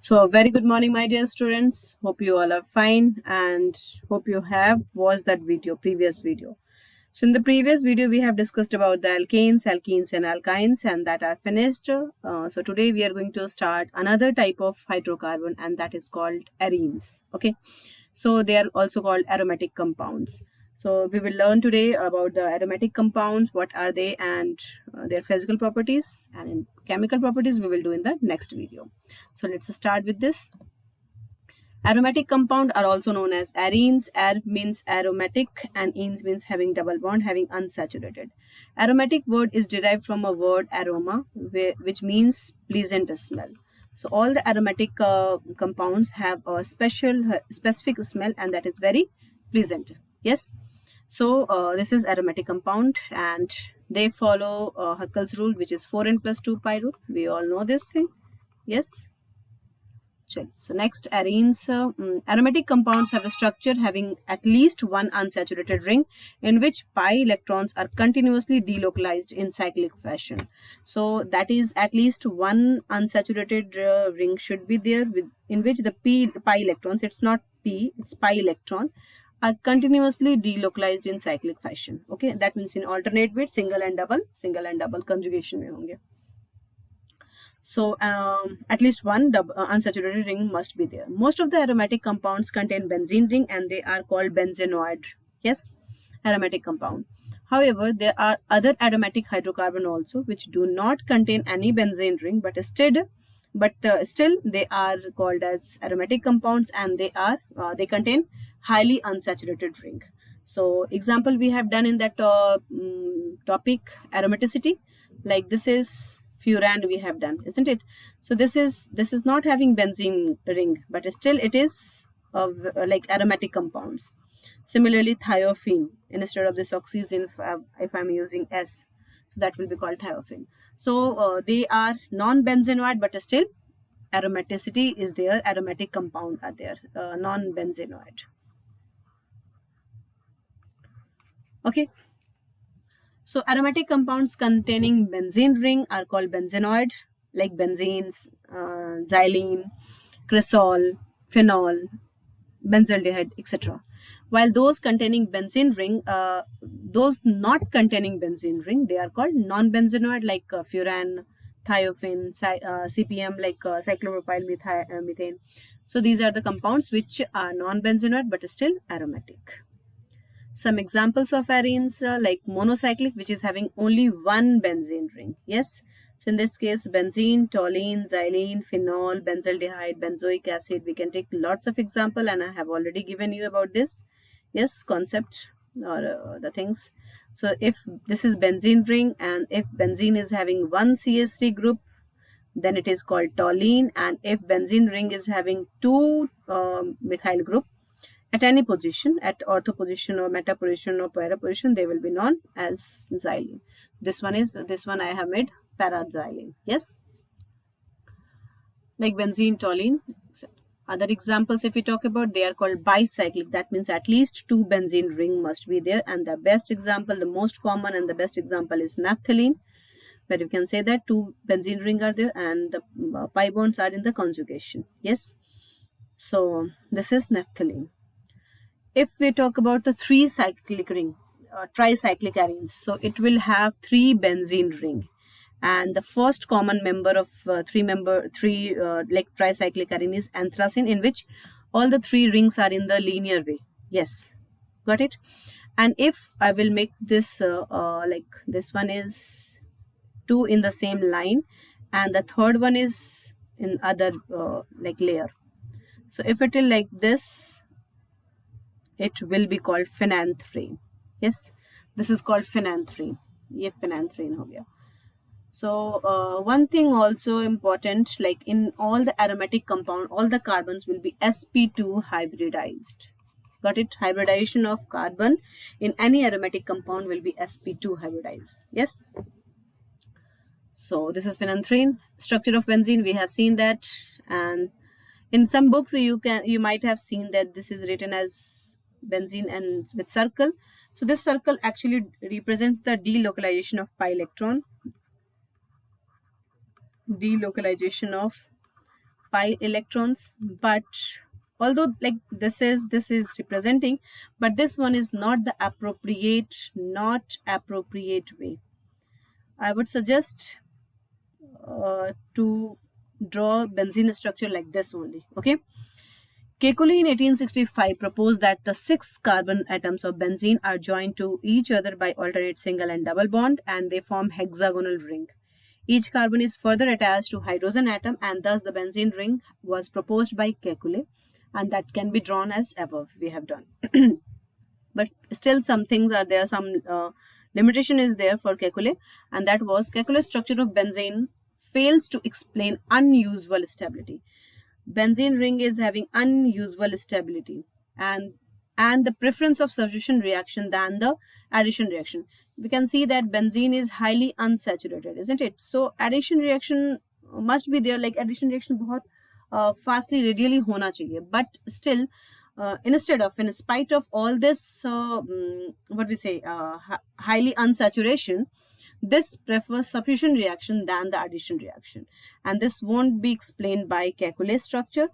So, a very good morning, my dear students. Hope you all are fine and hope you have watched that previous video. So, in the previous video, we have discussed about the alkenes, and alkynes, and that are finished. So, today we are going to start another type of hydrocarbon, and that is called arenes. Okay, so they are also called aromatic compounds. So, we will learn today about the aromatic compounds, what are they, and their physical properties, and in chemical properties, we will do in the next video. So, let's start with this. Aromatic compound are also known as arenes. Ar means aromatic and enes means having double bond, having unsaturated. Aromatic word is derived from a word aroma, which means pleasant smell. So all the aromatic compounds have a specific smell, and that is very pleasant. Yes. So this is aromatic compound, and they follow Huckel's rule, which is 4n plus 2 pi rule. We all know this thing. Yes. So next, arenes. Aromatic compounds have a structure having at least one unsaturated ring in which pi electrons are continuously delocalized in cyclic fashion. So that is at least one unsaturated ring should be there in which the pi electrons, it's not p, it's pi electron, are continuously delocalized in cyclic fashion. Okay, that means in alternate bit, single and double conjugation mein honge. So at least one unsaturated ring must be there. Most of the aromatic compounds contain benzene ring and they are called benzenoid. Yes, aromatic compound. However, there are other aromatic hydrocarbon also which do not contain any benzene ring, but still they are called as aromatic compounds, and they contain highly unsaturated ring. So example we have done in that topic aromaticity, like this is furan we have done, isn't it? So this is not having benzene ring, but still it is like aromatic compounds. Similarly, thiophene, instead of this oxygen, if I'm using S, so that will be called thiophene. So they are non-benzenoid, but still aromaticity is there, aromatic compound are there, non-benzenoid. Okay. So aromatic compounds containing benzene ring are called benzenoid, like benzenes, xylene, cresol, phenol, benzaldehyde, etc. While those containing benzene ring, those not containing benzene ring, they are called non-benzenoid, like furan, thiophene, CPM, like cyclopropyl methane. So these are the compounds which are non-benzenoid but still aromatic. Some examples of arenes like monocyclic, which is having only one benzene ring. Yes. So in this case, benzene, toluene, xylene, phenol, benzaldehyde, benzoic acid. We can take lots of example, and I have already given you about this. Yes, concept or the things. So if this is benzene ring, and if benzene is having one CH3 group, then it is called toluene. And if benzene ring is having two methyl group, at any position, at ortho position or meta position or para position, they will be known as xylene. This one I have made paraxylene. Yes, like benzene, toluene. Other examples, if we talk about, they are called bicyclic. That means at least two benzene ring must be there. And the best example, the most common and the best example is naphthalene, where you can say that two benzene ring are there and the pi bonds are in the conjugation. Yes, so this is naphthalene. If we talk about the three cyclic ring, tricyclic arenes, so it will have three benzene ring, and the first common member of three like tricyclic arene is anthracene, in which all the three rings are in the linear way. Yes, got it. And if I will make this like this one is two in the same line, and the third one is in other like layer. So if it is like this, it will be called phenanthrene. Yes, this is called phenanthrene. ये phenanthrene हो गया. So one thing also important, like in all the aromatic compound, all the carbons will be sp2 hybridized. Got it? Hybridization of carbon in any aromatic compound will be sp2 hybridized. Yes. So this is phenanthrene. Structure of benzene, we have seen that, and in some books you might have seen that this is written as benzene and with circle. So this circle actually represents the delocalization of pi electron. Delocalization of pi electrons, but although like this is representing, but this one is not the appropriate way. I would suggest to draw benzene structure like this only. Okay. Kekulé in 1865 proposed that the 6 carbon atoms of benzene are joined to each other by alternate single and double bond, and they form hexagonal ring. Each carbon is further attached to hydrogen atom, and thus the benzene ring was proposed by Kekulé, and that can be drawn as above we have done. But still some things are there, some limitation is there for Kekulé, and that was Kekulé's structure of benzene fails to explain unusual stability. Benzene ring is having unusual stability and the preference of substitution reaction than the addition reaction. We can see that benzene is highly unsaturated, isn't it? So addition reaction must be there, like addition reaction बहुत fastly radially होना चाहिए, but still in spite of all this what we say highly unsaturation, this prefers substitution reaction than the addition reaction, and this won't be explained by Kekulé structure.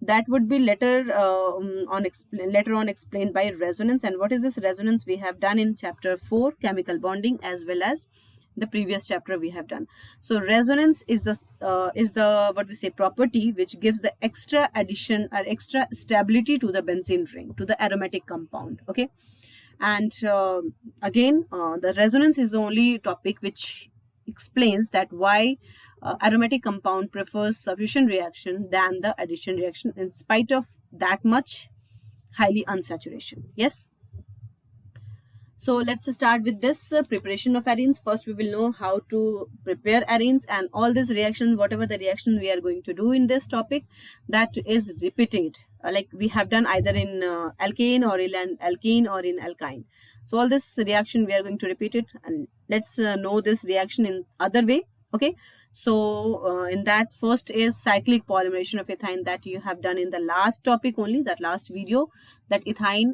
That would be later on explained by resonance. And what is this resonance? We have done in chapter 4, chemical bonding, as well as the previous chapter we have done. So resonance is the what we say property which gives the extra addition or extra stability to the benzene ring, to the aromatic compound. Okay. And again the resonance is the only topic which explains that why aromatic compound prefers substitution reaction than the addition reaction in spite of that much highly unsaturation. Yes. So let's start with this preparation of arenes. First we will know how to prepare arenes, and all these reactions, whatever the reaction we are going to do in this topic, that is repeated like we have done either in alkane or in alkene or in alkyne. So all this reaction we are going to repeat it, and let's know this reaction in other way. Okay. So in that, first is cyclic polymerization of ethine, that you have done in the last topic only, that last video, that ethine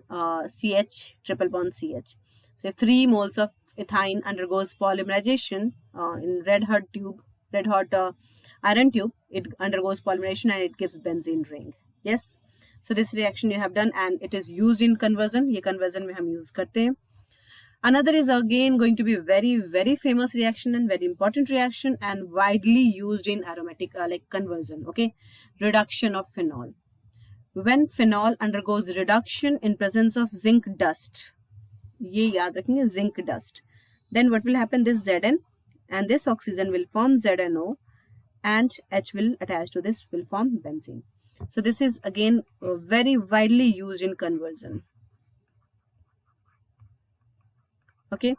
CH triple bond CH. So if 3 moles of ethine undergoes polymerization in red hot iron tube, it undergoes polymerization and it gives benzene ring. Yes. So this reaction you have done, and it is used in conversion. ये conversion में हम use करते हैं. Another is again going to be very, very famous reaction and very important reaction and widely used in aromatic like conversion. Okay. Reduction of phenol. When phenol undergoes reduction in presence of zinc dust, ये याद रखेंगे, zinc dust, then what will happen? This Zn and this oxygen will form ZNO, and H will attach to this, will form benzene. So this is again very widely used in conversion. Okay,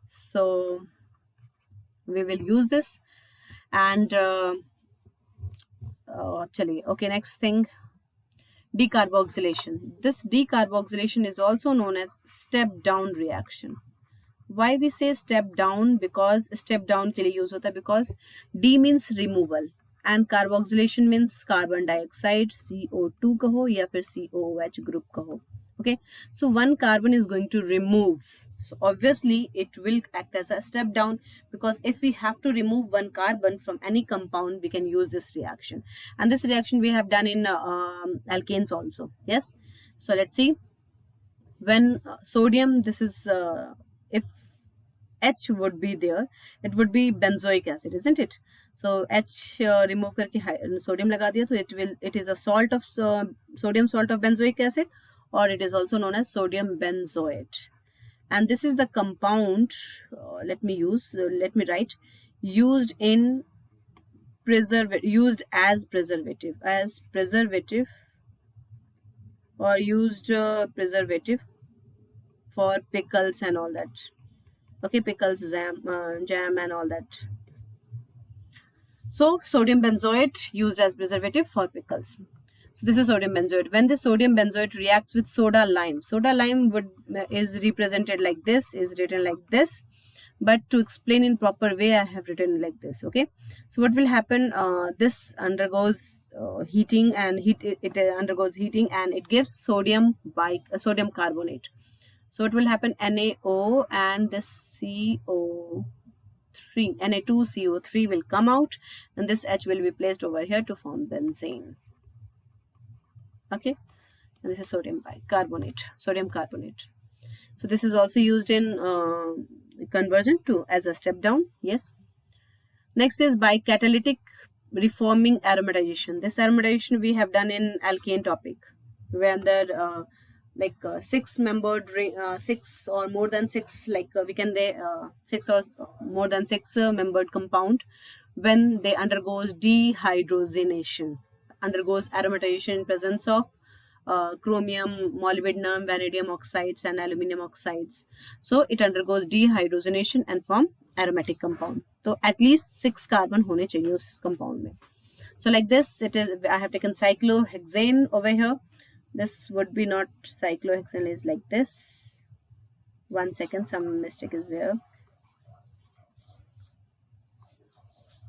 so we will use this, and okay, next thing, decarboxylation. This decarboxylation is also known as step down reaction. Why we say step down? Because step down के लिए use होता है, because D means removal and carboxylation means carbon dioxide, CO2 कहो या फिर COOH group कहो. Okay, so one carbon is going to remove, so obviously it will act as a step down, because if we have to remove one carbon from any compound, we can use this reaction, and this reaction we have done in alkanes also. Yes. So let's see. When sodium, this is if H would be there, it would be benzoic acid, isn't it? So H remove करके sodium लगा दिया, तो it is a salt of sodium salt of benzoic acid, or it is also known as sodium benzoate. And this is the compound, let me write, used as preservative, or used preservative for pickles and all that. Okay, pickles, jam and all that. So sodium benzoate used as preservative for pickles. So this is sodium benzoate. When the sodium benzoate reacts with soda lime is represented like this, is written like this, but to explain in proper way, I have written like this. Okay, so what will happen? This undergoes heating, and it undergoes heating, and it gives sodium carbonate. So it will happen NaO and this CO3, NA2CO3, Na2CO3 will come out, and this H will be placed over here to form benzene. Okay, and this is sodium bicarbonate, sodium carbonate. So this is also used in conversion to as a step down. Yes. Next is bicatalytic reforming aromatization. This aromatization we have done in alkane topic, when there six-membered ring, six or more than six, we can say six or more than six membered compound, when they undergoes dehydrogenation, undergoes aromatization in presence of chromium, molybdenum, vanadium oxides and aluminum oxides. So it undergoes dehydrogenation and form aromatic compound. So at least 6 carbon hone chahiye us compound mein. So like this, it is. I have taken cyclohexane over here. This would be not cyclohexane, is like this. 1 second, some mistake is there.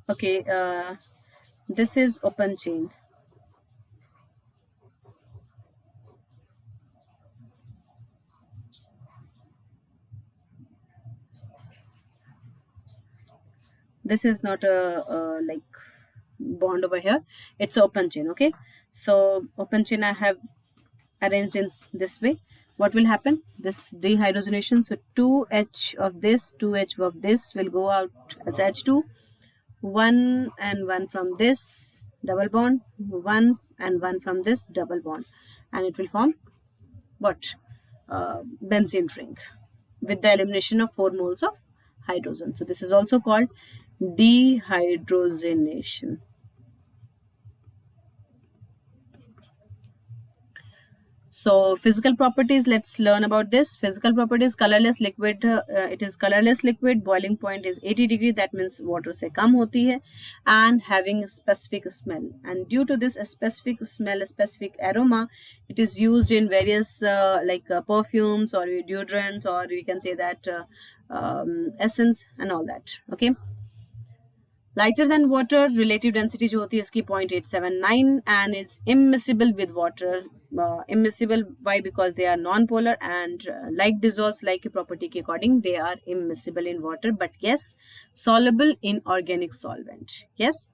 Okay, this is open chain. This is not a like bond over here. It's open chain. Okay, so open chain I have arranged in this way. What will happen? This dehydrogenation. So 2H of this, 2H of this will go out as H2. 1 and 1 from this double bond, 1 and 1 from this double bond, and it will form what? Benzene ring with the elimination of 4 moles of hydrogen. So this is also called dehydrogenation. So physical properties, let's learn about this. Physical properties, colorless liquid, it is colorless liquid, boiling point is 80 degree, that means water se kam hoti hai, and having a specific smell. And due to this specific smell, a specific aroma, it is used in various perfumes or deodorants, or we can say that essence and all that. Okay. Lighter than water, relative density जो होती है इसकी 0.879 and is immiscible with water. Immiscible, why? Because they are non-polar and like dissolves like a property के according they are immiscible in water, but yes, soluble in organic solvent. Yes.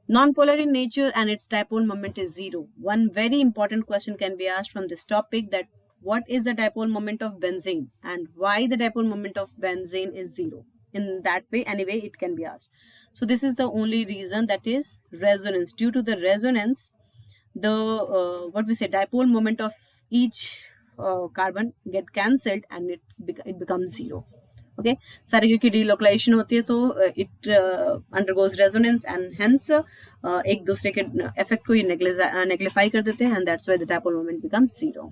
Non-polar in nature and its dipole moment is 0. One very important question can be asked from this topic, that what is the dipole moment of benzene and why the dipole moment of benzene is 0. In that way, anyway, it can be asked. So this is the only reason, that is resonance. Due to the resonance, the dipole moment of each carbon get cancelled and it becomes 0. Okay, सारे क्योंकि delocalization होती है तो it undergoes resonance and hence एक दूसरे के effect को neglify कर देते हैं, and that's why the dipole moment becomes 0.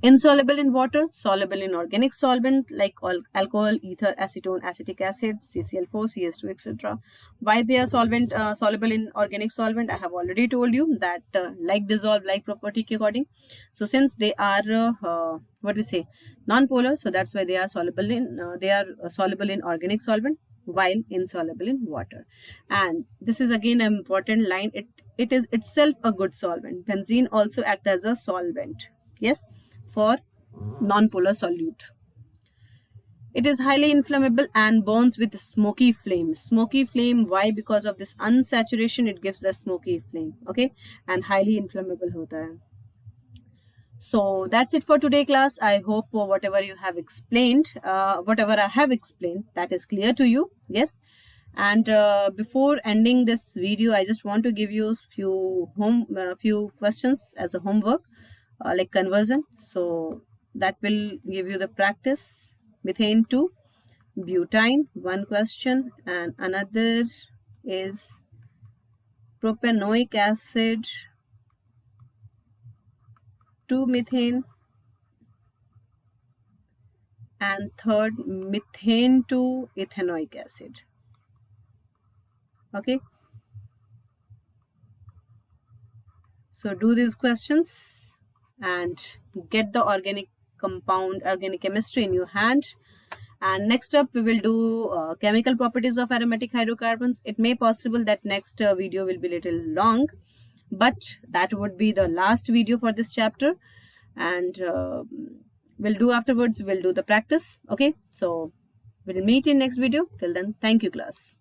Insoluble in water, soluble in organic solvent like alcohol, ether, acetone, acetic acid, CCl4, CS2, etc. Why they are soluble in organic solvent? I have already told you that like dissolve, like property ke according. So since they are non-polar, so that's why they are soluble in organic solvent while insoluble in water. And this is again an important line. It is itself a good solvent. Benzene also acts as a solvent. Yes. For non-polar solute. It is highly inflammable and burns with smoky flame. Smoky flame, why? Because of this unsaturation, it gives a smoky flame. Okay, and highly inflammable hota hai. So that's it for today, class. I hope whatever you have explained, whatever I have explained, that is clear to you. Yes. And before ending this video, I just want to give you few questions as a homework. Like conversion, so that will give you the practice. Methane to butane, one question, and another is propanoic acid to methane, and third methane to ethanoic acid. Okay, so do these questions and get the organic chemistry in your hand. And next up we will do chemical properties of aromatic hydrocarbons. It may possible that next video will be little long, but that would be the last video for this chapter, and we'll do afterwards, we'll do the practice. Okay, so We'll meet in next video. Till then, thank you class.